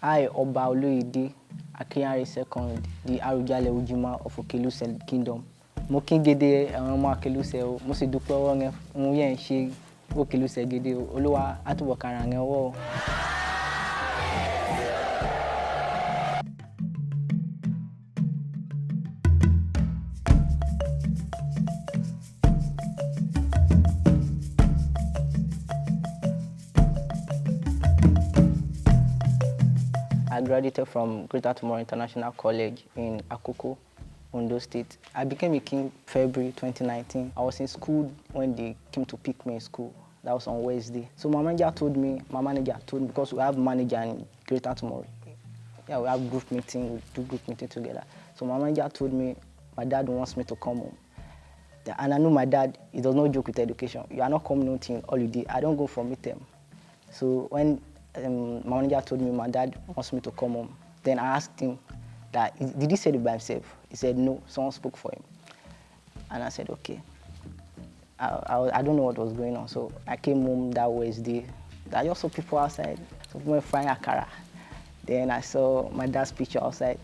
I, Oba Oloyede, Akinghare II, the Arujale Ojima of Okeluse Kingdom. Mo kin gede àwọn ọmọ Okeluse o, mo sì dúpẹ́ ọwọ́ yẹn fún yẹn ṣe Okeluse gede o, Olúwa á túbọ̀ kara yẹn ọwọ́ o. I graduated from Greater Tomorrow International College in Akoko, Ondo State. I became a king February 2019. I was in school when they came to pick me in school. That was on Wednesday. So my manager told me, because we have manager in Greater Tomorrow. Yeah, we have group meeting, we do group meeting together. So my manager told me my dad wants me to come home. And I know my dad, he does not joke with education. You are not coming home till holiday. I don't go for midterm. So when my manager told me my dad wants me to come home, then I asked him that, did he say it by himself? He said no, someone spoke for him. And I said, okay. I don't know what was going on, so I came home that Wednesday. I just saw people outside, so people were frying akara. Then I saw my dad's picture outside.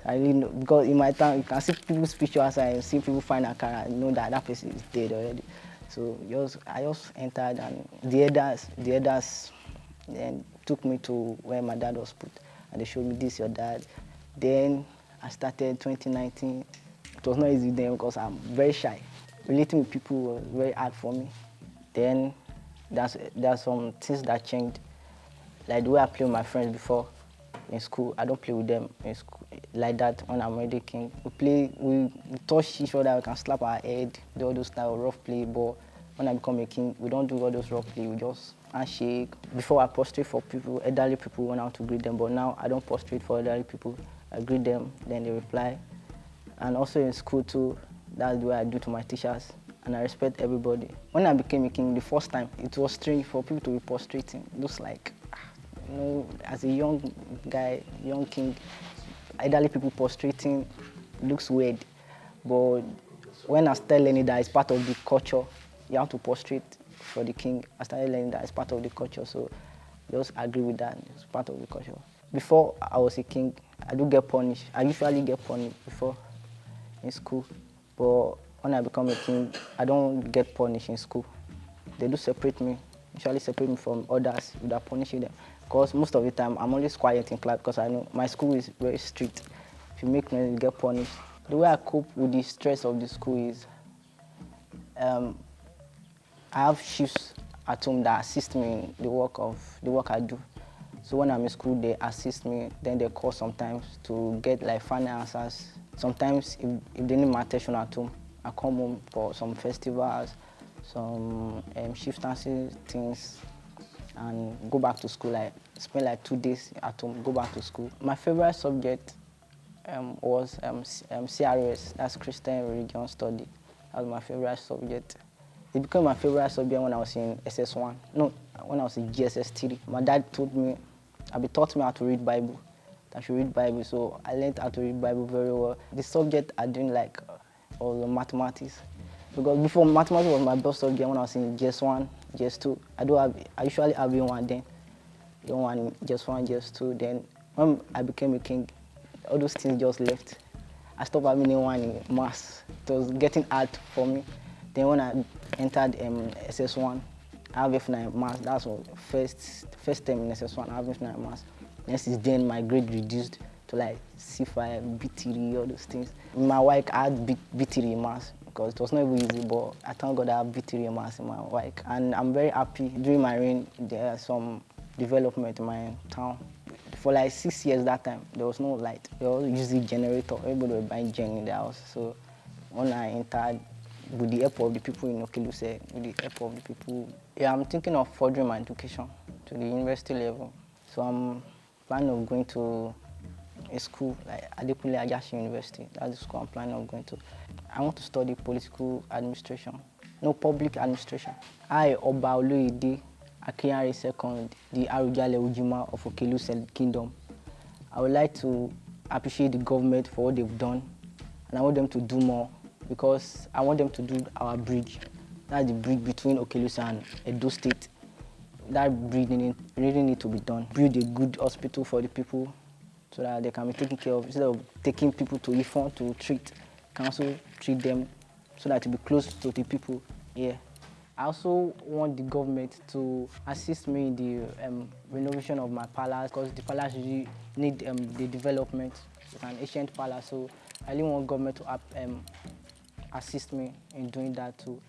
I really know, because in my town, you can see people's picture outside and see people frying akara, you know that that person is dead already. So I just entered, and the elders then took me to where my dad was put, and they showed me, this your dad. Then I started 2019. It was not easy then because I'm very shy. Relating with people was very hard for me. Then there are some things that changed. Like the way I play with my friends before in school, I don't play with them in school like that when I'm already king. We touch each other, we can slap our head, do all those style of rough play, but when I become a king, we don't do all those rough play, we just handshake. Before I prostrate for people, elderly people, when I want to greet them, but now I don't prostrate for elderly people. I greet them, then they reply. And also in school too, that's the way I do to my teachers, and I respect everybody. When I became a king the first time, it was strange for people to be prostrating. It looks like, you know, as a young guy, young king, elderly people prostrating looks weird. But when I started learning that it's part of the culture, you have to prostrate for the king. I started learning that it's part of the culture, so I just agree with that. It's part of the culture. Before I was a king, I do get punished. I usually get punished before in school, but when I become a king, I don't get punished in school. They do separate me, usually separate me from others without punishing them. Because most of the time, I'm always quiet in class because I know my school is very strict. If you make noise, you get punished. The way I cope with the stress of the school is, I have shifts at home that assist me in the work I do. So when I'm in school, they assist me, then they call sometimes to get like final answers. Sometimes if they need my attention at home, I come home for some festivals, some shift dances things, and go back to school. Like spend like 2 days at home, go back to school. My favorite subject was CRS, that's Christian Religion Study. That was my favorite subject. It became my favorite subject when I was in SS1. No, when I was in GSS3. My dad taught me how to read Bible. I should read Bible, so I learned how to read Bible very well. The subject I didn't like was mathematics. Because before, mathematics was my best subject when I was in GS1, GS2. I usually have A1 then. A1, GS1, GS2. Then when I became a king, all those things just left. I stopped having A1 in maths. It was getting hard for me. Then when I entered SS1, I have F9 maths. That's what first term in SS1, I have F9 maths. Next is then my grade reduced to like C5, B3, all those things. In my WAEC, I had B3 in maths because it was not even easy, but I thank God I have B3 in maths in my WAEC. And I'm very happy. During my reign, there are some development in my town. For like 6 years that time, there was no light. They were using generator. Everybody was buying gen in the house. So when I entered, with the help of the people in Okeluse, with the help of the people, yeah, I'm thinking of furthering my education to the university level. So I'm planning on going to a school like Adeyeoba University. That's the school I'm planning on going to. I want to study political administration, public administration. I, Oba Oloyede, Akinghare II, the Arujale Ojima of Okeluse Kingdom. I would like to appreciate the government for what they've done, and I want them to do more, because I want them to do our bridge. That's the bridge between Okeluse and Ondo State. that breeding really need to be done. Build a good hospital for the people so that they can be taken care of. Instead of taking people to Ifon to treat, can also treat them so that to be close to the people here. I also want the government to assist me in the renovation of my palace, because the palace really need the development. It's an ancient palace, so I really want government to assist me in doing that too.